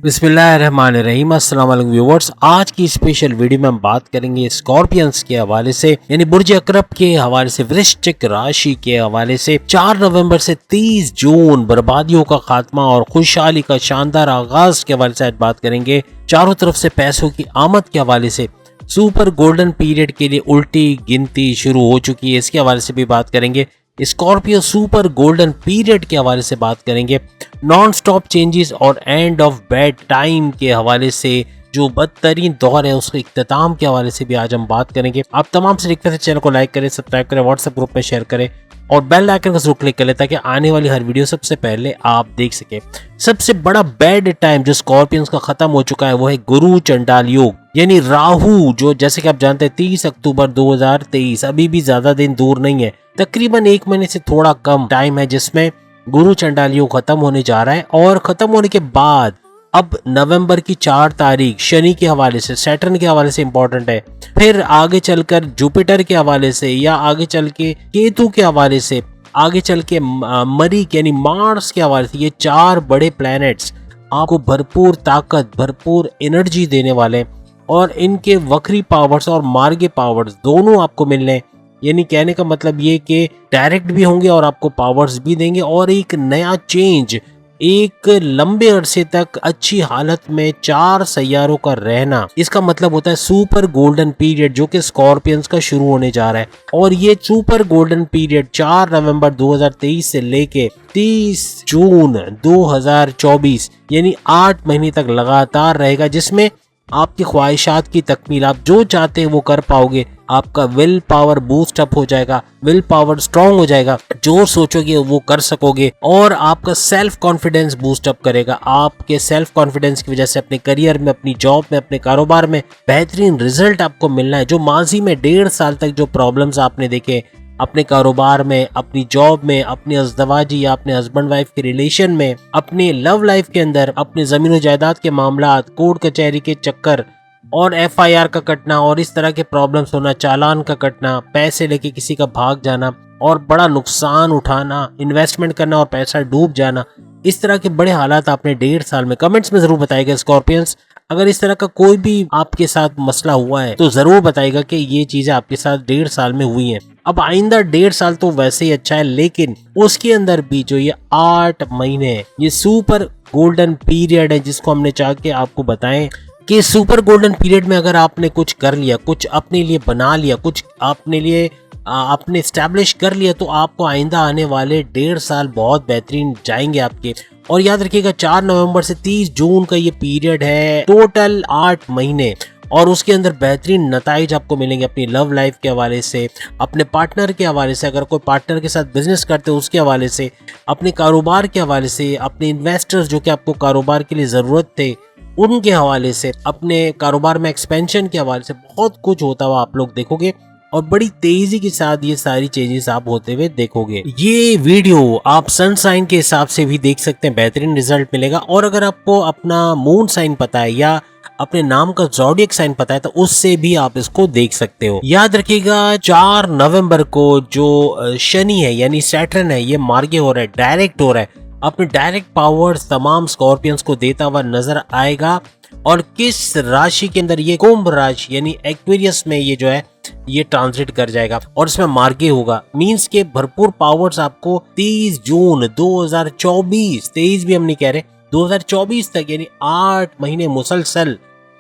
बिस्मिल्लाहिर्रहमानिर्रहीम। अस्सलाम वालेकुम व्यूअर्स। आज की स्पेशल वीडियो में हम बात करेंगे स्कॉर्पियंस के हवाले से, यानी बुर्ज अकरब के हवाले से, वृश्चिक राशि के हवाले से 4 नवंबर से 30 जून बर्बादियों का खात्मा और खुशहाली का शानदार आगाज के हवाले से आज बात करेंगे। चारों तरफ से पैसों की आमद के हवाले से सुपर गोल्डन पीरियड के लिए उल्टी गिनती शुरू हो चुकी है, इसके हवाले से भी बात करेंगे। स्कॉर्पियो सुपर गोल्डन पीरियड के हवाले से बात करेंगे। नॉन स्टॉप चेंजेस और एंड ऑफ बैड टाइम के हवाले से जो बदतरीन दौर है उसके इख्तिताम के हवाले से भी आज हम बात करेंगे। आप तमाम से रिक्वेस्ट है चैनल को लाइक करें, सब्सक्राइब करें, व्हाट्सएप ग्रुप में शेयर करें और बेल आइकन को जरूर क्लिक कर लें ताकि आने वाली हर वीडियो सबसे पहले आप देख सकें। सबसे बड़ा बैड टाइम जो स्कॉर्पियंस का खत्म हो चुका है वो है गुरु चंडाल योग, यानी राहु, जो जैसे कि आप जानते हैं 30 अक्टूबर 2023, अभी भी ज्यादा दिन दूर नहीं है, तकरीबन 1 महीने से थोड़ा कम टाइम है जिसमें गुरु चंडाल योग खत्म होने जा रहा है। और खत्म होने के बाद अब नवंबर की 4 तारीख शनि के हवाले से, सैटर्न के हवाले से इंपॉर्टेंट है, फिर आगे चलकर जुपिटर के हवाले से, या आगे चल के केतु के हवाले से, आगे चल के मरीक यानी मार्स के हवाले से, ये 4 बड़े प्लैनेट्स आपको भरपूर ताकत, भरपूर एनर्जी देने वाले और इनके वक्री पावर्स और मार्गे पावर्स दोनों आपको मिलने, यानी कहने का मतलब ये कि डायरेक्ट भी होंगे और आपको पावर्स भी देंगे और एक नया चेंज, एक लंबे अरसे तक अच्छी हालत में 4 सैयारों का रहना, इसका मतलब होता है सुपर गोल्डन पीरियड जो कि स्कॉर्पियंस का शुरू होने जा रहा है। और ये सुपर गोल्डन पीरियड 4 नवंबर 2023 से लेके 30 जून 2024 यानी 8 महीने तक लगातार रहेगा, जिसमें आपकी ख्वाहिशात की तकमील, आप जो चाहते हैं वो कर पाओगे। आपका विल पावर बूस्ट अप हो जाएगा, विल पावर स्ट्रांग हो जाएगा, जो सोचोगे वो कर सकोगे और आपका सेल्फ कॉन्फिडेंस बूस्ट अप करेगा। आपके सेल्फ कॉन्फिडेंस की वजह से अपने करियर में, अपनी जॉब में, अपने कारोबार में बेहतरीन रिजल्ट आपको मिलना है। जो माजी में 1.5 साल तक जो प्रॉब्लम्स आपने देखे अपने कारोबार में, अपनी जॉब में, अपने अज़दवाजी या अपने हस्बैंड वाइफ के रिलेशन में, अपने लव लाइफ के अंदर, अपने जमीन जायदाद के मामला, कोर्ट कचहरी के चक्कर और FIR का कटना और इस तरह के प्रॉब्लम्स होना, चालान का कटना, पैसे लेके किसी का भाग जाना और बड़ा नुकसान उठाना, इन्वेस्टमेंट करना और पैसा डूब जाना, इस तरह के बड़े हालात आपने 1.5 साल में, कमेंट्स में जरूर बताइएगा स्कॉर्पियंस। अगर इस तरह का कोई भी आपके साथ मसला हुआ है तो जरूर बताइएगा कि ये चीजें आपके साथ 1.5 साल में हुई हैं। अब आइंदा 1.5 साल तो वैसे ही अच्छा है, लेकिन उसके अंदर भी जो ये 8 महीने ये सुपर गोल्डन पीरियड है जिसको हमने चाह के आपको बताएं कि सुपर गोल्डन पीरियड में अगर आपने कुछ कर लिया, कुछ अपने लिए बना लिया, कुछ अपने लिए आपने एस्टैब्लिश कर लिया, तो आपको आइंदा आने वाले 1.5 साल बहुत बेहतरीन जाएंगे आपके। और याद रखिएगा 4 नवंबर से 30 जून का ये पीरियड है, टोटल 8 महीने, और उसके अंदर बेहतरीन नताइज आपको मिलेंगे अपनी लव लाइफ के हवाले से, अपने पार्टनर के हवाले से, अगर कोई पार्टनर के साथ बिजनेस करते हो उसके हवाले से, अपने कारोबार के हवाले से, अपने इन्वेस्टर्स जो कि आपको कारोबार के लिए ज़रूरत थे उनके हवाले से, अपने कारोबार में एक्सपेंशन के हवाले से, बहुत कुछ होता हुआ आप लोग देखोगे और बड़ी तेजी के साथ ये सारी चेंजेस आप होते हुए देखोगे। ये वीडियो आप सन साइन के हिसाब से भी देख सकते हैं, बेहतरीन रिजल्ट मिलेगा। और अगर आपको अपना मून साइन पता है या अपने नाम का ज़ोडिएक साइन पता है तो उससे भी आप इसको देख सकते हो। याद रखिएगा 4 नवंबर को जो शनि है यानी सैटर्न है, ये मार्गे हो रहा है, डायरेक्ट हो रहा है, अपने डायरेक्ट पावर्स तमाम स्कॉर्पियंस को देता हुआ नजर आएगा। और किस राशि के अंदर, ये कुंभ राशि यानी एक्वेरियस में ये जो है ये ट्रांजिट कर जाएगा और इसमें मार्गे होगा, मींस के भरपूर पावर्स आपको 30 जून 2024, 23 भी हम नहीं कह रहे, 2024 तक यानी 8 महीने मुसलसल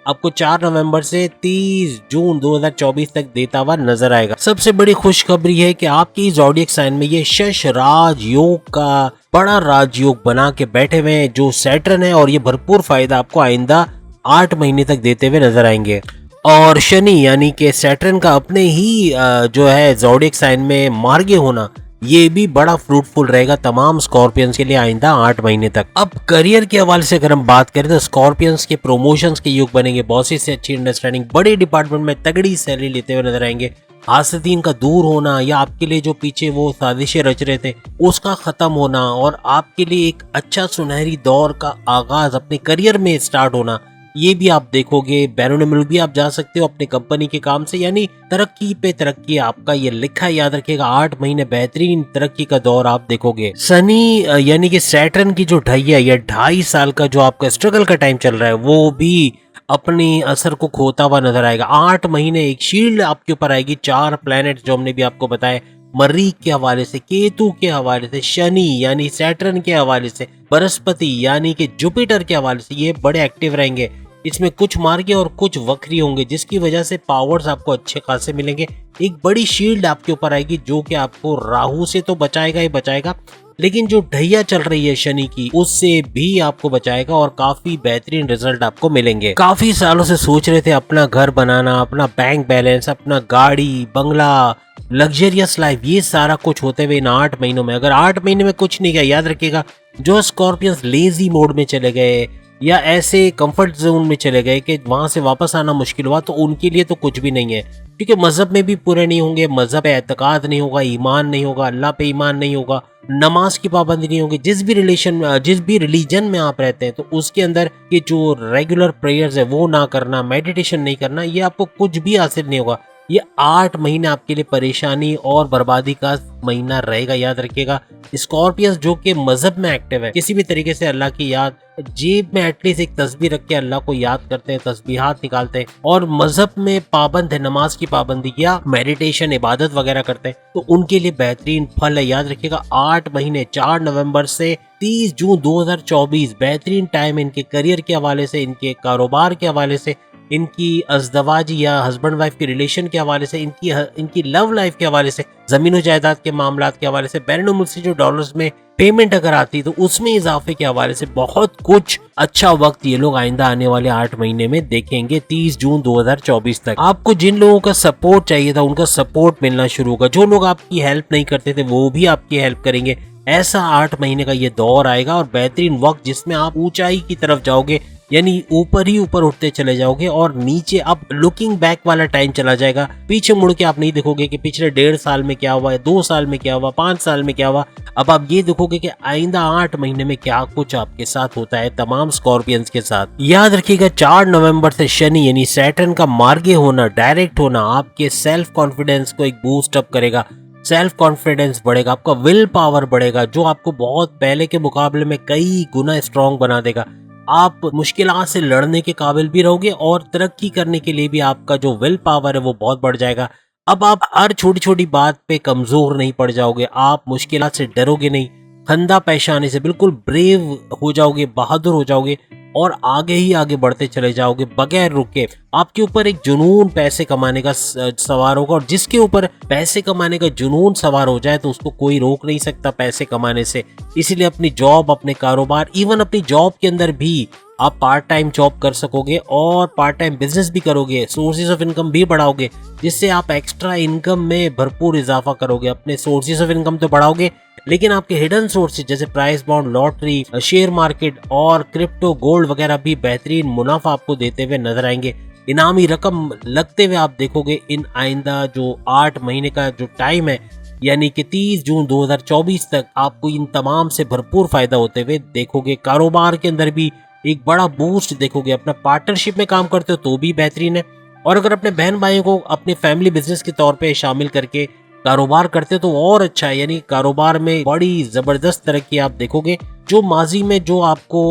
आपको 4 नवंबर से 30 जून 2024 तक देता हुआ नजर आएगा। सबसे बड़ी खुशखबरी है कि आपकी ज़ोडिएक साइन में ये शश राज योग का बड़ा राजयोग बना के बैठे हुए हैं जो सैटर्न है, और ये भरपूर फायदा आपको आइंदा 8 महीने तक देते हुए नजर आएंगे। और शनि यानी कि सैटर्न का अपने ही जो है ज़ोडिएक साइन में मार्गे होना, ये भी बड़ा फ्रूटफुल रहेगा तमाम स्कॉर्पियंस के लिए आइंदा 8 महीने तक। अब करियर के हवाले से अगर हम बात करें तो स्कॉर्पियंस के प्रमोशंस के युग बनेंगे, बॉसेस से अच्छी अंडरस्टैंडिंग, बड़े डिपार्टमेंट में तगड़ी सैलरी लेते हुए नजर आएंगे, हासदीन का दूर होना या आपके लिए जो पीछे वो साजिशें रच रहे थे उसका खत्म होना और आपके लिए एक अच्छा सुनहरी दौर का आगाज अपने करियर में स्टार्ट होना, ये भी आप देखोगे। बैरून मुल्क भी आप जा सकते हो अपने कंपनी के काम से, यानी तरक्की पे तरक्की आपका ये लिखा है, याद रखिएगा। 8 महीने बेहतरीन तरक्की का दौर आप देखोगे। शनि यानी कि सैटर्न की जो ढैया या 2.5 साल का जो आपका स्ट्रगल का टाइम चल रहा है, वो भी अपनी असर को खोता हुआ नजर आएगा। 8 महीने एक शील्ड आपके ऊपर आएगी। 4 प्लैनेट जो हमने भी आपको बताया, मरीख के हवाले से, केतु के हवाले से, शनि यानी सैटर्न के हवाले से, बृहस्पति यानी कि जुपिटर के हवाले से, ये बड़े एक्टिव रहेंगे। इसमें कुछ मार्गी और कुछ वक्री होंगे, जिसकी वजह से पावर्स आपको अच्छे खासे मिलेंगे। एक बड़ी शील्ड आपके ऊपर आएगी जो कि आपको राहु से तो बचाएगा ही बचाएगा, लेकिन जो ढैया चल रही है शनि की, उससे भी आपको बचाएगा और काफी बेहतरीन रिजल्ट आपको मिलेंगे। काफी सालों से सोच रहे थे अपना घर बनाना, अपना बैंक बैलेंस, अपना गाड़ी बंगला, लग्जरियस लाइफ, ये सारा कुछ होते हुए इन 8 महीनों में, अगर 8 महीने में कुछ नहीं किया, याद रखिएगा, जो स्कॉर्पियंस लेजी मोड में चले गए या ऐसे कंफर्ट जोन में चले गए कि वहां से वापस आना मुश्किल हुआ, तो उनके लिए तो कुछ भी नहीं है। क्योंकि मजहब में भी पूरे नहीं होंगे, मजहब पे एतकाद नहीं होगा, ईमान नहीं होगा, अल्लाह पे ईमान नहीं होगा, नमाज की पाबंदी नहीं होगी। जिस भी रिलीजन में आप रहते हैं, तो उसके अंदर ये जो रेगुलर प्रेयर्स है वो ना करना, मेडिटेशन नहीं करना, ये आपको कुछ भी हासिल नहीं होगा। ये 8 महीने आपके लिए परेशानी और बर्बादी का महीना रहेगा, याद रखिएगा। स्कॉर्पियंस जो कि मजहब में एक्टिव है, किसी भी तरीके से अल्लाह की याद, जेब में एटलीस्ट एक तस्बीह रख के अल्लाह को याद करते हैं, तस्बीहात निकालते हैं और मजहब में पाबंद है, नमाज की पाबंदी या मेडिटेशन इबादत वगैरह करते हैं, तो उनके लिए बेहतरीन फल है। याद रखिएगा 8 महीने 4 नवंबर से 30 जून 2024 बेहतरीन टाइम इनके करियर के हवाले से, इनके कारोबार के हवाले से, इनकी अज़दवाजी या हस्बैंड वाइफ के रिलेशन के हवाले से, इनकी लव लाइफ के हवाले से, जमीन जायदाद के मामलात के हवाले से, बैरून मुल्क से जो डॉलर्स में पेमेंट अगर आती तो उसमें इजाफे के हवाले से बहुत कुछ अच्छा वक्त ये लोग आइंदा आने वाले 8 महीने में देखेंगे। 30 जून 2024 तक आपको जिन लोगों का सपोर्ट चाहिए था उनका सपोर्ट मिलना शुरू होगा। जो लोग आपकी हेल्प नहीं करते थे वो भी आपकी हेल्प करेंगे। ऐसा 8 महीने का ये दौर आएगा और बेहतरीन वक्त जिसमें आप ऊंचाई की तरफ जाओगे, यानी ऊपर ही ऊपर उठते चले जाओगे और नीचे अब लुकिंग बैक वाला टाइम चला जाएगा। पीछे मुड़ के आप नहीं देखोगे कि पिछले 1.5 साल में क्या हुआ है, 2 साल में क्या हुआ, 5 साल में क्या हुआ। अब आप ये देखोगे कि आइंदा 8 महीने में क्या कुछ आपके साथ होता है, तमाम स्कॉर्पियंस के साथ। याद रखिएगा 4 नवंबर से शनि यानी सैटर्न का मार्गे होना, डायरेक्ट होना, आपके सेल्फ कॉन्फिडेंस को एक बूस्ट अप करेगा। सेल्फ कॉन्फिडेंस बढ़ेगा, आपका विल पावर बढ़ेगा, जो आपको बहुत पहले के मुकाबले में कई गुना स्ट्रॉन्ग बना देगा। आप मुश्किलात से लड़ने के काबिल भी रहोगे और तरक्की करने के लिए भी आपका जो विल पावर है वो बहुत बढ़ जाएगा। अब आप हर छोटी छोटी बात पे कमजोर नहीं पड़ जाओगे, आप मुश्किलात से डरोगे नहीं, खंदा पेशानी से बिल्कुल ब्रेव हो जाओगे, बहादुर हो जाओगे और आगे ही आगे बढ़ते चले जाओगे बगैर रुके। आपके ऊपर एक जुनून पैसे कमाने का सवार होगा और जिसके ऊपर पैसे कमाने का जुनून सवार हो जाए तो उसको कोई रोक नहीं सकता पैसे कमाने से। इसीलिए अपनी जॉब, अपने कारोबार, इवन अपनी जॉब के अंदर भी आप पार्ट टाइम जॉब कर सकोगे और पार्ट टाइम बिजनेस भी करोगे, सोर्सेज ऑफ इनकम भी बढ़ाओगे, जिससे आप एक्स्ट्रा इनकम में भरपूर इजाफा करोगे। अपने सोर्सेज ऑफ इनकम तो बढ़ाओगे, लेकिन आपके हिडन सोर्सेज जैसे price bond, lottery, share market और क्रिप्टो, गोल्ड वगैरह भी बेहतरीन मुनाफा आपको देते हुए नजर आएंगे। इनामी रकम लगते हुए आप देखोगे इन आइंदा जो 8 महीने का जो टाइम है, यानी कि 30 जून 2024 तक आपको इन तमाम से भरपूर फायदा होते हुए देखोगे। कारोबार के अंदर भी एक बड़ा बूस्ट देखोगे। अपना पार्टनरशिप में काम करते हो तो भी बेहतरीन है, और अगर अपने बहन भाइयों को अपने फैमिली बिजनेस के तौर पे शामिल करके कारोबार करते तो और अच्छा है। यानी कारोबार में बड़ी जबरदस्त तरक्की आप देखोगे। जो माजी में जो आपको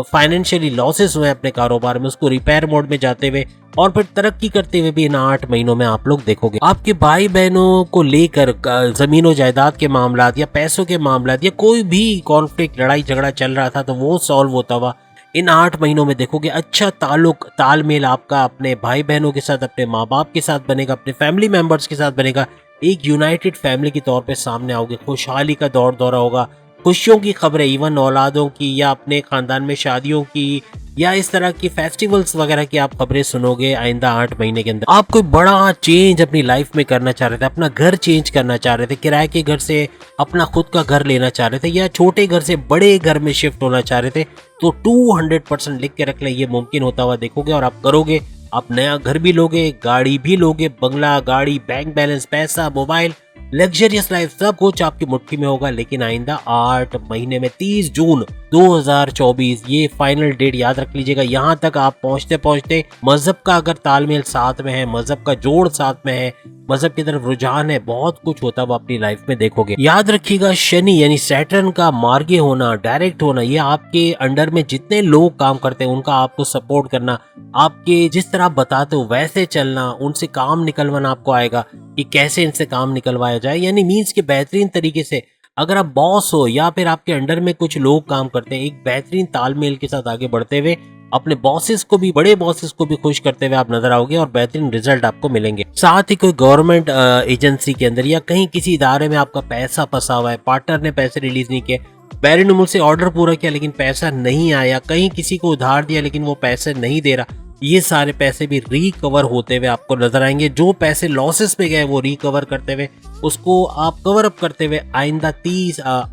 फाइनेंशियली लॉसेस हुए अपने कारोबार में, उसको रिपेयर मोड में जाते हुए और फिर तरक्की करते हुए भी इन 8 महीनों में आप लोग देखोगे। आपके भाई बहनों को लेकर जमीन और जायदाद के मामलात या पैसों के मामलात या कोई भी कॉन्फ्लिक्ट, लड़ाई झगड़ा चल रहा था तो वो सॉल्व होता हुआ इन 8 महीनों में देखोगे। अच्छा तालमेल आपका अपने भाई बहनों के साथ, अपने माँ बाप के साथ बनेगा, अपने फैमिली मेंबर्स के साथ बनेगा। एक यूनाइटेड फैमिली के तौर पे सामने आओगे। खुशहाली का दौर दौरा होगा, खुशियों की खबरें, इवन औलादों की या अपने खानदान में शादियों की या इस तरह की फेस्टिवल्स वगैरह की आप खबरें सुनोगे आइंदा 8 महीने के अंदर। आप कोई बड़ा चेंज अपनी लाइफ में करना चाह रहे थे, अपना घर चेंज करना चाह रहे थे, किराए के घर से अपना खुद का घर लेना चाह रहे थे या छोटे घर से बड़े घर में शिफ्ट होना चाह रहे थे, तो 200% लिख के रख ले, ये मुमकिन होता हुआ देखोगे और आप करोगे। आप नया घर भी लोगे, गाड़ी भी लोगे, बंगला, गाड़ी, बैंक बैलेंस, पैसा, मोबाइल लग्जरियस लाइफ, सब कुछ आपकी मुट्ठी में होगा। लेकिन आइंदा 8 महीने में 30 जून 2024 ये फाइनल डेट याद रख लीजिएगा। यहाँ तक आप पहुंचते पहुंचते मजहब का अगर तालमेल साथ में है, मजहब का जोड़ साथ में है, मजहब की तरफ रुझान है, बहुत कुछ होता हुआ अपनी लाइफ में देखोगे। याद रखिएगा शनि यानी सैटर्न का मार्गे होना, डायरेक्ट होना, ये आपके अंडर में जितने लोग काम करते हैं उनका आपको सपोर्ट करना, आपके जिस तरह आप बताते हो वैसे चलना, उनसे काम निकलवाना आपको आएगा कि कैसे इनसे काम निकलवाया जाए। यानी मीन्स के बेहतरीन तरीके से अगर आप बॉस हो या फिर आपके अंडर में कुछ लोग काम करते हैं, एक बेहतरीन तालमेल के साथ आगे बढ़ते हुए अपने बॉसेस को भी, बड़े बॉसेस को भी खुश करते हुए आप नजर आओगे और बेहतरीन रिजल्ट आपको मिलेंगे। साथ ही कोई गवर्नमेंट एजेंसी के अंदर या कहीं किसी इदारे में आपका पैसा फंसा हुआ है, पार्टनर ने पैसे रिलीज नहीं किए, बैरिन से ऑर्डर पूरा किया लेकिन पैसा नहीं आया, कहीं किसी को उधार दिया लेकिन वो पैसे नहीं दे रहा, ये सारे पैसे भी रिकवर होते हुए आपको नजर आएंगे। जो पैसे लॉसेस पे गए वो रिकवर करते हुए, उसको आप कवर अप करते हुए आइंदा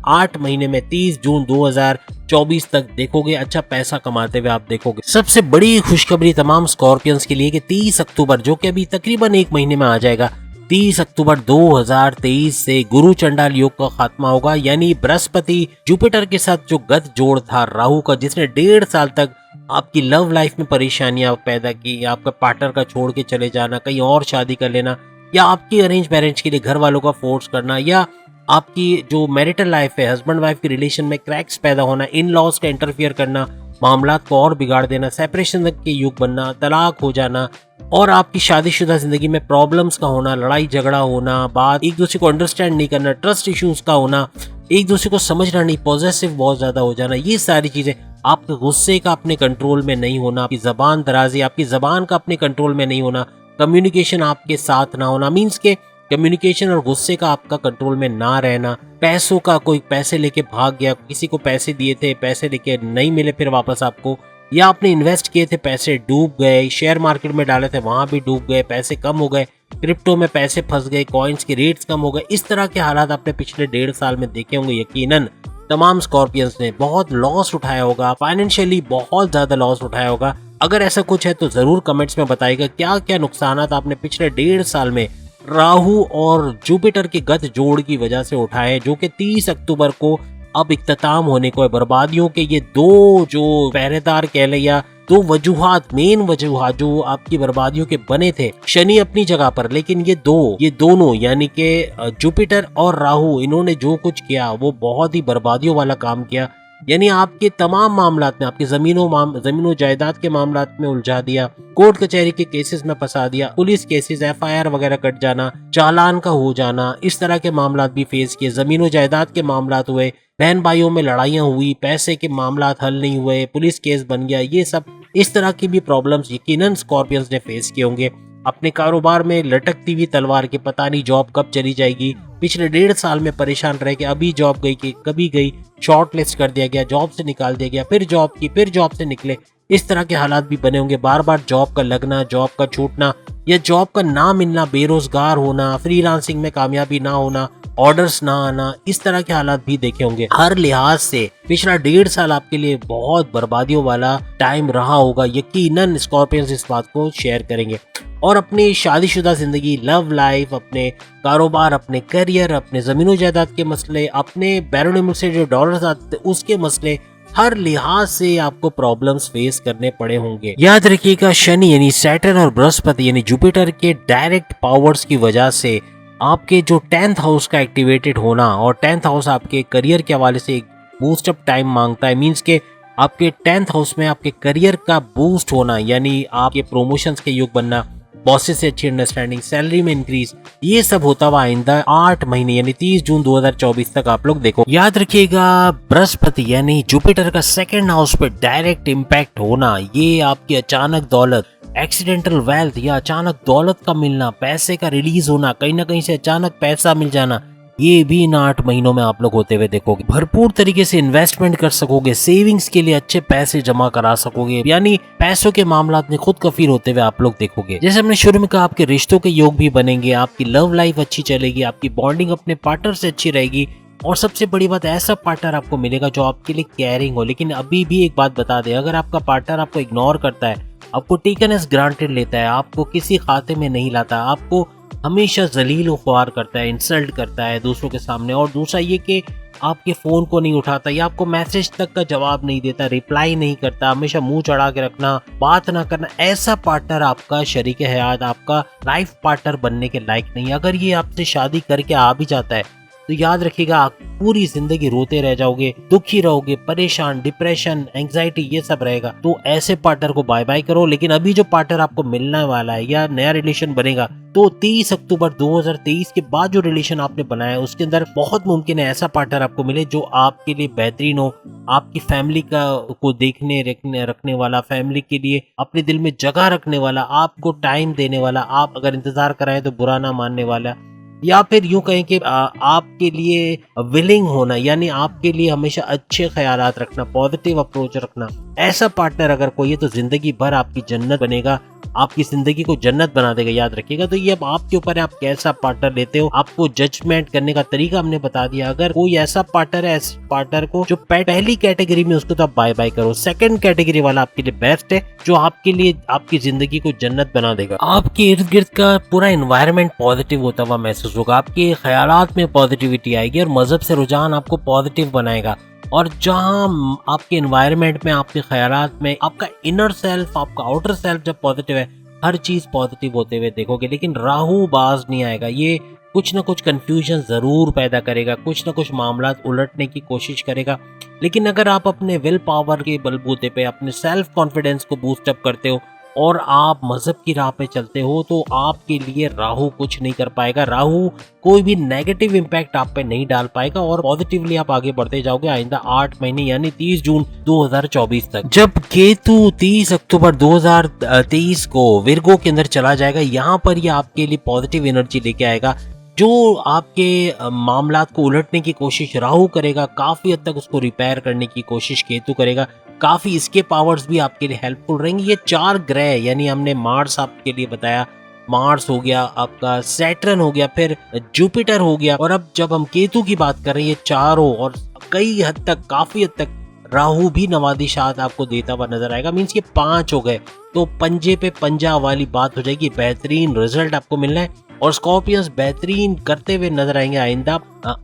8 महीने में 30 जून 2024 तक देखोगे, अच्छा पैसा कमाते हुए आप देखोगे। सबसे बड़ी खुशखबरी तमाम स्कॉर्पियंस के लिए कि 30 अक्टूबर जो कि अभी तकरीबन 1 महीने में आ जाएगा, 30 अक्टूबर 2023 से गुरु चंडाल योग का खात्मा होगा। यानी बृहस्पति जुपिटर के साथ जो गत जोड़ था राहु का, जिसने 1.5 साल तक आपकी लव लाइफ में परेशानियां पैदा की, या आपका पार्टनर का छोड़ के चले जाना, कहीं और शादी कर लेना, या आपकी अरेंज मैरिज के लिए घर वालों का फोर्स करना, या आपकी जो मैरिटल लाइफ है, हस्बैंड वाइफ के रिलेशन में क्रैक्स पैदा होना, इन लॉज का इंटरफियर करना, मामलात को और बिगाड़ देना, सेपरेशन के युग बनना, तलाक हो जाना, और आपकी शादीशुदा जिंदगी में प्रॉब्लम्स का होना, लड़ाई झगड़ा होना, बात एक दूसरे को अंडरस्टैंड नहीं करना, ट्रस्ट इश्यूज का होना, एक दूसरे को समझना नहीं, पॉजेसिव बहुत ज्यादा हो जाना, ये सारी चीजें, आपके गुस्से का अपने कंट्रोल में नहीं होना, आपकी जबान दराजी, आपकी जबान का अपने कंट्रोल में नहीं होना, कम्युनिकेशन आपके साथ ना होना, मीन्स के कम्युनिकेशन और गुस्से का आपका कंट्रोल में ना रहना, पैसों का, कोई पैसे लेके भाग गया, किसी को पैसे दिए थे, पैसे लेके नहीं मिले फिर वापस आपको, या आपने इन्वेस्ट किए थे पैसे डूब गए, शेयर मार्केट में डाले थे वहां भी डूब गए, पैसे कम हो गए, क्रिप्टो में पैसे फंस गए, कॉइन्स के रेट्स कम हो गए, इस तरह के हालात आपने पिछले 1.5 साल में देखे होंगे। यकीनन तमाम स्कॉर्पियंस ने बहुत लॉस उठाया होगा, फाइनेंशियली बहुत ज्यादा लॉस उठाया होगा। अगर ऐसा कुछ है तो जरूर कमेंट्स में बताइएगा क्या क्या नुकसान आपने पिछले 1.5 साल में राहु और जुपिटर के गत जोड़ की वजह से उठाए, जो कि 30 अक्टूबर को अब इख्तिताम होने को है। बर्बादियों के ये दो जो पहरेदार कह ले, या दो वजूहात, मेन वजूहात जो आपकी बर्बादियों के बने थे, शनि अपनी जगह पर, लेकिन ये दोनों यानी कि जुपिटर और राहु, इन्होंने जो कुछ किया वो बहुत ही बर्बादियों वाला काम किया। यानी आपके तमाम मामलात में, आपके जमीनों जायदाद के मामलात में उलझा दिया, कोर्ट कचहरी के केसेस में फंसा दिया, पुलिस केसेस, FIR वगैरह कट जाना, चालान का हो जाना, इस तरह के मामलात भी फेस किए, जमीनों जायदाद के मामलात हुए, बहन भाइयों में लड़ाइयां हुई, पैसे के मामलात हल नहीं हुए, पुलिस केस बन गया, ये सब इस तरह की भी प्रॉब्लम्स यकीनन स्कॉर्पियंस ने फेस किए होंगे। अपने कारोबार में लटकती हुई तलवार के, पता नहीं जॉब कब चली जाएगी, पिछले 1.5 साल में परेशान रह के अभी जॉब गई कि कभी गई, शॉर्ट लिस्ट कर दिया गया, जॉब से निकाल दिया गया, फिर जॉब की, फिर जॉब से निकले, इस तरह के हालात भी बने होंगे। बार बार जॉब का लगना, जॉब का छूटना, या जॉब का ना मिलना, बेरोजगार होना, फ्रीलांसिंग में कामयाबी ना होना, ऑर्डर्स ना आना, इस तरह के हालात भी देखे होंगे। हर लिहाज से पिछला 1.5 साल आपके लिए बहुत बर्बादियों वाला टाइम रहा होगा। यकीनन स्कॉर्पियंस इस बात को शेयर करेंगे और अपनी शादीशुदा जिंदगी, लव लाइफ, अपने कारोबार, अपने करियर, अपने जमीनों जायदाद के मसले, अपने बैरोनिमल से जो डॉलर्स आते उसके मसले, हर लिहाज से आपको प्रॉब्लम्स फेस करने पड़े होंगे। याद रखिएगा शनि यानी सैटर्न और बृहस्पति यानी जुपिटर के डायरेक्ट पावर्स की वजह से आपके जो 10th हाउस का एक्टिवेटेड होना, और 10th हाउस आपके करियर के हवाले से एक बूस्ट अप टाइम मांगता है, मींस के आपके 10th हाउस में आपके करियर का बूस्ट होना, यानी आपके प्रमोशंस के युग बनना, बॉसेस से अच्छी अंडरस्टैंडिंग, सैलरी में इंक्रीज, ये सब होता हुआ आइंदा 8 महीने यानी 30 जून 2024 तक आप लोग देखो। याद रखिएगा बृहस्पति यानी जुपिटर का 2nd हाउस पे डायरेक्ट इम्पैक्ट होना, ये आपकी अचानक दौलत, एक्सीडेंटल वेल्थ या अचानक दौलत का मिलना, पैसे का रिलीज होना, कहीं ना कहीं से अचानक पैसा मिल जाना, ये भी इन 8 महीनों में आप लोग होते हुए देखोगे। भरपूर तरीके से इन्वेस्टमेंट कर सकोगे, सेविंग्स के लिए अच्छे पैसे जमा करा सकोगे, यानी पैसों के मामलात में खुद कफील होते हुए आप लोग देखोगे। जैसे हमने शुरू में कहा, आपके रिश्तों के योग भी बनेंगे, आपकी लव लाइफ अच्छी चलेगी, आपकी बॉन्डिंग अपने पार्टनर से अच्छी रहेगी, और सबसे बड़ी बात, ऐसा पार्टनर आपको मिलेगा जो आपके लिए केयरिंग हो। लेकिन अभी भी एक बात बता दें, अगर आपका पार्टनर आपको इग्नोर करता है, आपको टेकन एज ग्रांटेड लेता है, आपको किसी खाते में नहीं लाता, आपको हमेशा जलील ख्वार करता है, इंसल्ट करता है दूसरों के सामने। और दूसरा ये कि आपके फ़ोन को नहीं उठाता या आपको मैसेज तक का जवाब नहीं देता, रिप्लाई नहीं करता, हमेशा मुंह चढ़ा के रखना, बात ना करना, ऐसा पार्टनर आपका शरीक हयात, आपका लाइफ पार्टनर बनने के लायक नहीं। अगर ये आपसे शादी करके आ भी जाता है तो याद रखिएगा आप पूरी जिंदगी रोते रह जाओगे, दुखी रहोगे, परेशान, डिप्रेशन, एंग्जाइटी ये सब रहेगा। तो ऐसे पार्टनर को बाय बाय करो। लेकिन अभी जो पार्टनर आपको मिलने वाला है या नया रिलेशन बनेगा, तो 30 अक्टूबर 2023 के बाद जो रिलेशन आपने बनाया है उसके अंदर बहुत मुमकिन है ऐसा पार्टनर आपको मिले जो आपके लिए बेहतरीन हो, आपकी फैमिली को देखने रखने वाला, फैमिली के लिए अपने दिल में जगह रखने वाला, आपको टाइम देने वाला, आप अगर इंतजार कराएं तो बुरा ना मानने वाला, या फिर यूं कहें कि आपके लिए विलिंग होना, यानी आपके लिए हमेशा अच्छे ख्यालात रखना, पॉजिटिव अप्रोच रखना। ऐसा पार्टनर अगर कोई है तो जिंदगी भर आपकी जन्नत बनेगा, आपकी जिंदगी को जन्नत बना देगा, याद रखिएगा। तो ये अब आपके ऊपर है आप कैसा पार्टनर लेते हो। आपको जजमेंट करने का तरीका हमने बता दिया। अगर कोई ऐसा पार्टनर है, ऐसे पार्टनर को जो पहली कैटेगरी में, उसको तो आप बाय बाय करो। सेकंड कैटेगरी वाला आपके लिए बेस्ट है, जो आपके लिए आपकी जिंदगी को जन्नत बना देगा। आपके इर्द गिर्द का पूरा एनवायरनमेंट पॉजिटिव होता हुआ महसूस होगा, आपके ख्यालात में पॉजिटिविटी आएगी और मजहब से रुझान आपको पॉजिटिव बनाएगा। और जहां आपके एनवायरनमेंट में, आपके ख्यालात में, आपका इनर सेल्फ, आपका आउटर सेल्फ जब पॉजिटिव है, हर चीज पॉजिटिव होते हुए देखोगे। लेकिन राहु बाज नहीं आएगा, ये कुछ ना कुछ कंफ्यूजन जरूर पैदा करेगा, कुछ ना कुछ मामला उलटने की कोशिश करेगा। लेकिन अगर आप अपने विल पावर के बलबूते पे अपने सेल्फ कॉन्फिडेंस को बूस्ट अप करते हो और आप मजहब की राह पे चलते हो, तो आपके लिए राहु कुछ नहीं कर पाएगा। राहु कोई भी नेगेटिव इम्पैक्ट आप पे नहीं डाल पाएगा और पॉजिटिवली आप आगे बढ़ते जाओगे आइंदा 8 महीने यानी 30 जून 2024 तक। जब केतु 30 अक्टूबर 2023 को विर्गो के अंदर चला जाएगा, यहाँ पर ये आपके लिए पॉजिटिव एनर्जी लेके आएगा। जो आपके मामलात को उलटने की कोशिश राहु करेगा, काफी हद तक उसको रिपेयर करने की कोशिश केतु करेगा। काफी इसके पावर्स भी आपके लिए हेल्पफुल रहेंगे। ये 4 ग्रह, यानी हमने मार्स आपके लिए बताया, मार्स हो गया आपका, सैटर्न हो गया, फिर जुपिटर हो गया, और अब जब हम केतु की बात कर रहे हैं, ये चारों और कई हद तक, काफी हद तक राहु भी नवादिशात आपको देता हुआ नजर आएगा। मीन्स ये 5 हो गए, तो पंजे पे पंजा वाली बात हो जाएगी। बेहतरीन रिजल्ट आपको मिलना है और स्कॉर्पियंस बेहतरीन करते हुए नजर आएंगे आइंदा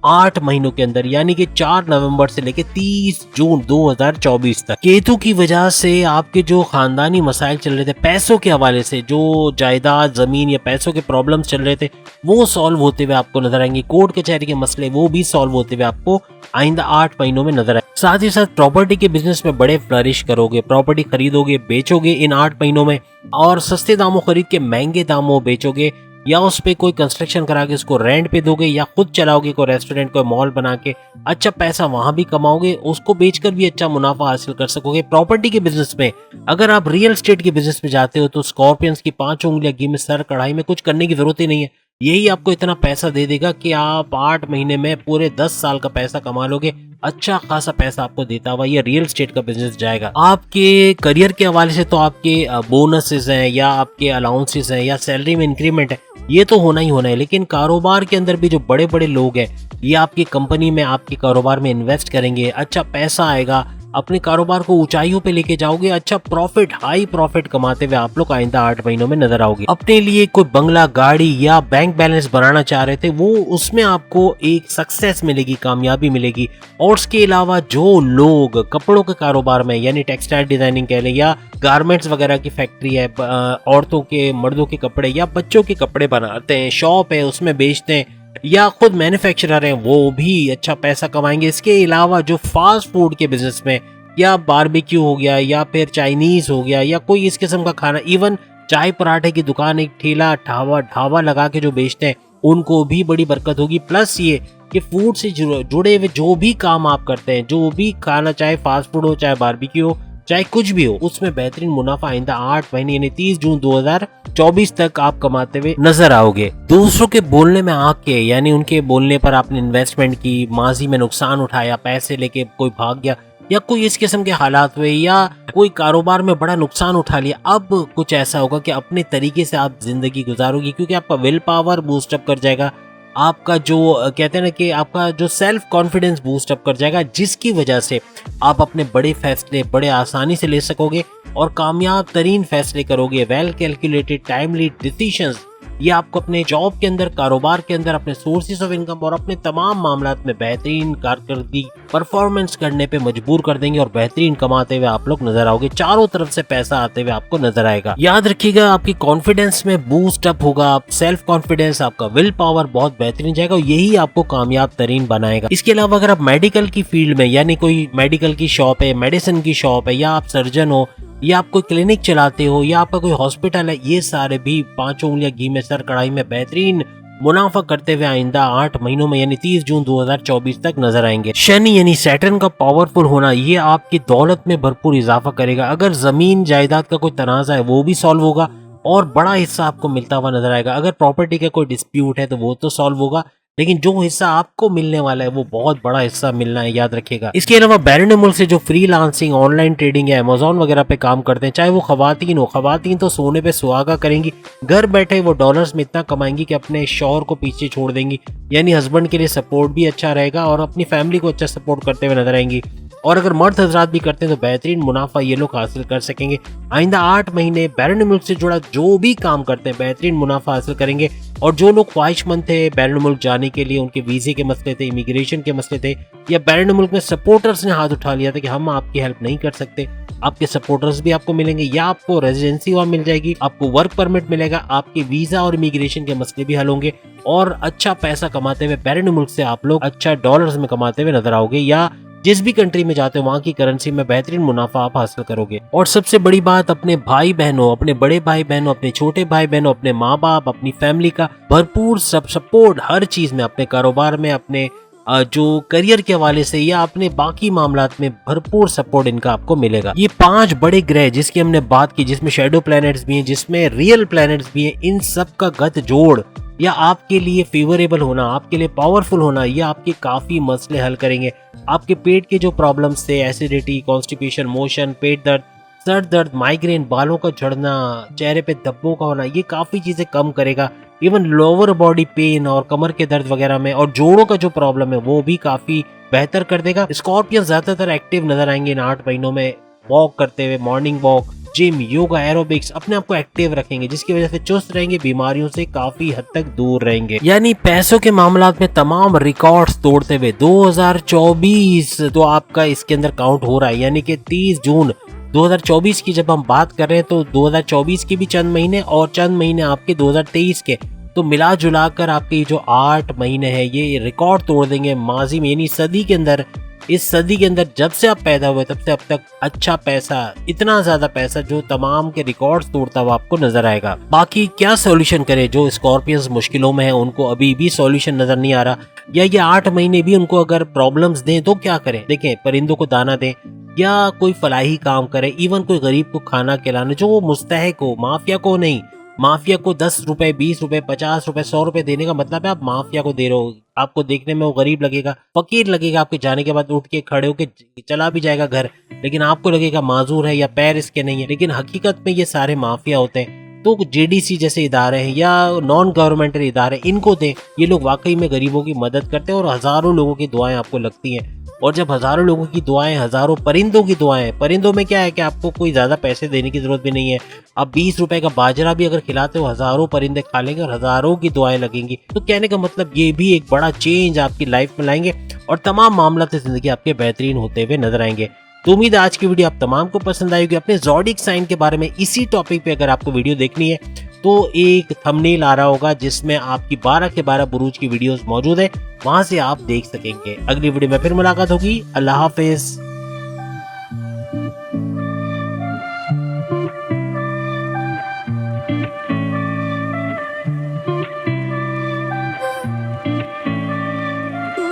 8 महीनों के अंदर, यानी कि 4 नवंबर से लेके 30 जून 2024 तक। केतु की वजह से आपके जो खानदानी मसाइल चल रहे थे पैसों के हवाले से, जो जायदाद, जमीन या पैसों के प्रॉब्लम्स चल रहे थे, वो सॉल्व होते हुए आपको नजर आएंगे। कोर्ट कचहरी के मसले वो भी सॉल्व होते हुए आपको आइंदा 8 महीनों में नजर आए। साथ ही साथ प्रॉपर्टी के बिजनेस में बड़े फ्लरिश करोगे, प्रॉपर्टी खरीदोगे, बेचोगे इन 8 महीनों में, और सस्ते दामों खरीद के महंगे दामों बेचोगे, या उस पे कोई कंस्ट्रक्शन करा के उसको रेंट पे दोगे, या खुद चलाओगे कोई रेस्टोरेंट, कोई मॉल बना के अच्छा पैसा वहां भी कमाओगे, उसको बेचकर भी अच्छा मुनाफा हासिल कर सकोगे। प्रॉपर्टी के बिजनेस में अगर आप रियल एस्टेट के बिजनेस में जाते हो तो स्कॉर्पियंस की 5 उंगलियां घी में सर कढ़ाई में, कुछ करने की जरूरत ही नहीं है। यही आपको इतना पैसा दे देगा कि आप 8 महीने में पूरे 10 साल का पैसा कमा लोगे। अच्छा खासा पैसा आपको देता हुआ ये रियल एस्टेट का बिजनेस जाएगा। आपके करियर के हवाले से तो आपके बोनसेस हैं, या आपके अलाउंसेस हैं, या सैलरी में इंक्रीमेंट है, ये तो होना ही होना है। लेकिन कारोबार के अंदर भी जो बड़े बड़े लोग हैं, ये आपकी कंपनी में, आपके कारोबार में इन्वेस्ट करेंगे, अच्छा पैसा आएगा, अपने कारोबार को ऊंचाइयों पे लेके जाओगे, अच्छा प्रॉफिट, हाई प्रॉफिट कमाते हुए आप लोग आइंदा 8 महीनों में नजर आओगे। अपने लिए कोई बंगला, गाड़ी या बैंक बैलेंस बनाना चाह रहे थे, वो उसमें आपको एक सक्सेस मिलेगी, कामयाबी मिलेगी। और उसके अलावा जो लोग कपड़ों के कारोबार में, यानी टेक्सटाइल डिजाइनिंग कह लें, या गारमेंट्स वगैरह की फैक्ट्री है, औरतों के, मर्दों के कपड़े या बच्चों के कपड़े बनाते हैं, शॉप है उसमें बेचते हैं, या खुद मैन्युफैक्चरर हैं, वो भी अच्छा पैसा कमाएंगे। इसके अलावा जो फास्ट फूड के बिजनेस में, या बारबेक्यू हो गया, या फिर चाइनीज हो गया, या कोई इस किस्म का खाना, इवन चाय पराठे की दुकान, एक ठेला ढाबा लगा के जो बेचते हैं, उनको भी बड़ी बरकत होगी। प्लस ये कि फूड से जुड़े हुए जो भी काम आप करते हैं, जो भी खाना, चाहे फास्ट फूड हो, चाहे बारबेक्यू हो, चाहे कुछ भी हो, उसमें बेहतरीन मुनाफा आइंदा 8 महीने यानी 30 जून 2024 तक आप कमाते हुए नजर आओगे। दूसरों के बोलने में आके, यानी उनके बोलने पर आपने इन्वेस्टमेंट की, माजी में नुकसान उठाया, पैसे लेके कोई भाग गया, या कोई इस किस्म के हालात हुए, या कोई कारोबार में बड़ा नुकसान उठा लिया, अब कुछ ऐसा होगा कि अपने तरीके से आप जिंदगी गुजारोगे, क्योंकि आपका विल पावर बूस्ट अप कर जाएगा, आपका जो कहते हैं ना कि आपका जो सेल्फ कॉन्फिडेंस बूस्ट अप कर जाएगा, जिसकी वजह से आप अपने बड़े फैसले बड़े आसानी से ले सकोगे और कामयाब तरीन फैसले करोगे। वेल कैलकुलेटेड टाइमली डिसीजंस ये आपको अपने जॉब के अंदर, कारोबार के अंदर, अपने सोर्सेज ऑफ इनकम और अपने तमाम मामलात में बेहतरीन कारकर्दगी परफॉर्मेंस करने पे मजबूर कर देंगे और बेहतरीन कमाते हुए आप लोग नजर आओगे। चारों तरफ से पैसा आते हुए आपको नजर आएगा। याद रखिएगा, आपकी कॉन्फिडेंस में बूस्ट अप होगा, आप सेल्फ कॉन्फिडेंस, आपका विल पावर बहुत बेहतरीन जाएगा और यही आपको कामयाब तरीन बनाएगा। इसके अलावा अगर आप मेडिकल की फील्ड में, यानी कोई मेडिकल की शॉप है, मेडिसिन की शॉप है, या आप सर्जन हो, या आप कोई क्लिनिक चलाते हो, या आपका कोई हॉस्पिटल है, ये सारे भी 5 उंगलियां घी में सर कढ़ाई में बेहतरीन मुनाफा करते हुए आइंदा 8 महीनों में यानी 30 जून 2024 तक नजर आएंगे। शनि यानी सैटर्न का पावरफुल होना ये आपकी दौलत में भरपूर इजाफा करेगा। अगर जमीन जायदाद का कोई तनाजा है वो भी सॉल्व होगा और बड़ा हिस्सा आपको मिलता हुआ नजर आएगा। अगर प्रॉपर्टी का कोई डिस्प्यूट है तो वो तो सॉल्व होगा, लेकिन जो हिस्सा आपको मिलने वाला है वो बहुत बड़ा हिस्सा मिलना है, याद रखिएगा। इसके अलावा बैरून मुल्क से जो फ्रीलांसिंग, ऑनलाइन ट्रेडिंग या अमेज़न वगैरह पे काम करते हैं, चाहे वो खवातीन हो, खवातीन तो सोने पे सुहागा करेंगी, घर बैठे वो डॉलर्स में इतना कमाएंगी कि अपने शौहर को पीछे छोड़ देंगी, यानी हस्बैंड के लिए सपोर्ट भी अच्छा रहेगा और अपनी फैमिली को अच्छा सपोर्ट करते हुए नजर आएंगी। और अगर मर्द हजरात भी करते हैं तो बेहतरीन मुनाफा ये लोग हासिल कर सकेंगे। आइंदा 8 महीने बैरून मुल्क से जुड़ा जो भी काम करते हैं बेहतरीन मुनाफा हासिल करेंगे। और जो लोग ख्वाहिशमंद थे बैरून मुल्क जाने के लिए, उनके वीजे के मसले थे, इमिग्रेशन के मसले थे, या बैरून मुल्क में सपोर्टर्स ने हाथ उठा लिया था कि हम आपकी हेल्प नहीं कर सकते, आपके सपोर्टर्स भी आपको मिलेंगे, या आपको रेजिडेंसी वहां मिल जाएगी, आपको वर्क परमिट मिलेगा, आपके वीजा और इमिग्रेशन के मसले भी हल होंगे और अच्छा पैसा कमाते हुए बैरून मुल्क से आप लोग अच्छा डॉलर्स में कमाते हुए नजर आओगे, या जिस भी कंट्री में जाते हो वहाँ की करेंसी में बेहतरीन मुनाफा आप हासिल करोगे। और सबसे बड़ी बात, अपने भाई बहनों, अपने बड़े भाई बहनों, अपने छोटे भाई बहनों, अपने माँ बाप, अपनी फैमिली का भरपूर सपोर्ट हर चीज में, अपने कारोबार में, अपने जो करियर के हवाले से या अपने बाकी मामलात में भरपूर सपोर्ट इनका आपको मिलेगा। ये 5 बड़े ग्रह जिसकी हमने बात की, जिसमें शेडो प्लैनेट्स भी हैं, जिसमें रियल प्लैनेट्स भी हैं, इन सब का गत जोड़ या आपके लिए फेवरेबल होना, आपके लिए पावरफुल होना, ये आपके काफी मसले हल करेंगे। आपके पेट के जो प्रॉब्लम्स थे, एसिडिटी, कॉन्स्टिपेशन, मोशन, पेट दर्द, सर दर्द, माइग्रेन, बालों का झड़ना, चेहरे पे धब्बों का होना, ये काफी चीजें कम करेगा। इवन लोअर बॉडी पेन और कमर के दर्द वगैरह में, और जोड़ों का जो प्रॉब्लम है वो भी काफी बेहतर कर देगा। स्कॉर्पियन ज्यादातर एक्टिव नजर आएंगे इन 8 महीनों में, वॉक करते हुए, morning walk, gym, yoga, aerobics, अपने आप को एक्टिव रखेंगे, जिसकी वजह से चुस्त रहेंगे, बीमारियों से काफी हद तक दूर रहेंगे। यानी पैसों के मामलात में तमाम रिकॉर्ड्स तोड़ते हुए 2024 तो आपका इसके अंदर काउंट हो रहा है। यानी कि 30 जून 2024 की जब हम बात कर रहे हैं तो 2024 की भी चंद महीने और चंद महीने आपके 2023 के, तो मिला जुला कर आपके जो 8 महीने हैं ये रिकॉर्ड तोड़ देंगे माजी में, यानी सदी के अंदर। इस सदी के अंदर जब से आप पैदा हुए तब से अब तक अच्छा पैसा, इतना ज्यादा पैसा जो तमाम के रिकॉर्ड्स तोड़ता हुआ आपको नजर आएगा। बाकी क्या सॉल्यूशन करे, जो स्कॉर्पियंस मुश्किलों में है उनको अभी भी सॉल्यूशन नजर नहीं आ रहा, या ये 8 महीने भी उनको अगर प्रॉब्लम्स दें तो क्या करें। देखें, परिंदों को दाना दें या कोई फलाही काम करे, इवन कोई गरीब को खाना खिलाने, जो मुस्तहिक हो, माफिया को नहीं। माफिया को 10 रुपए, 20 रुपए, 50 रुपए, 100 रुपए देने का मतलब है आप माफिया को दे रहे हो। आपको देखने में वो गरीब लगेगा, फकीर लगेगा, आपके जाने के बाद उठ के खड़े होके चला भी जाएगा घर, लेकिन आपको लगेगा माजूर है या पैर इसके नहीं है। लेकिन हकीकत में ये सारे माफिया होते हैं। तो जेडीसी जैसे इदारे हैं या नॉन गवर्नमेंटल इदारे, इनको दें। ये लोग वाकई में गरीबों की मदद करते हैं और हजारों लोगों की दुआएं आपको लगती हैं। और जब हजारों लोगों की दुआएं, हजारों परिंदों की दुआएं, परिंदों में क्या है कि आपको कोई ज्यादा पैसे देने की जरूरत भी नहीं है। आप 20 रुपए का बाजरा भी अगर खिलाते हो, हजारों परिंदे खा लेंगे और हजारों की दुआएं लगेंगी। तो कहने का मतलब ये भी एक बड़ा चेंज आपकी लाइफ में लाएंगे और तमाम मामला से जिंदगी आपके बेहतरीन होते हुए नजर आएंगे। तो उम्मीद है आज की वीडियो आप तमाम को पसंद आएगी। अपने ज़ोडिक साइन के बारे में इसी टॉपिक पे अगर आपको वीडियो देखनी है तो एक थंबनेल आ रहा होगा जिसमें आपकी 12 के 12 बुरूज की वीडियोस मौजूद है, वहां से आप देख सकेंगे। अगली वीडियो में फिर मुलाकात होगी। अल्लाह हाफिज।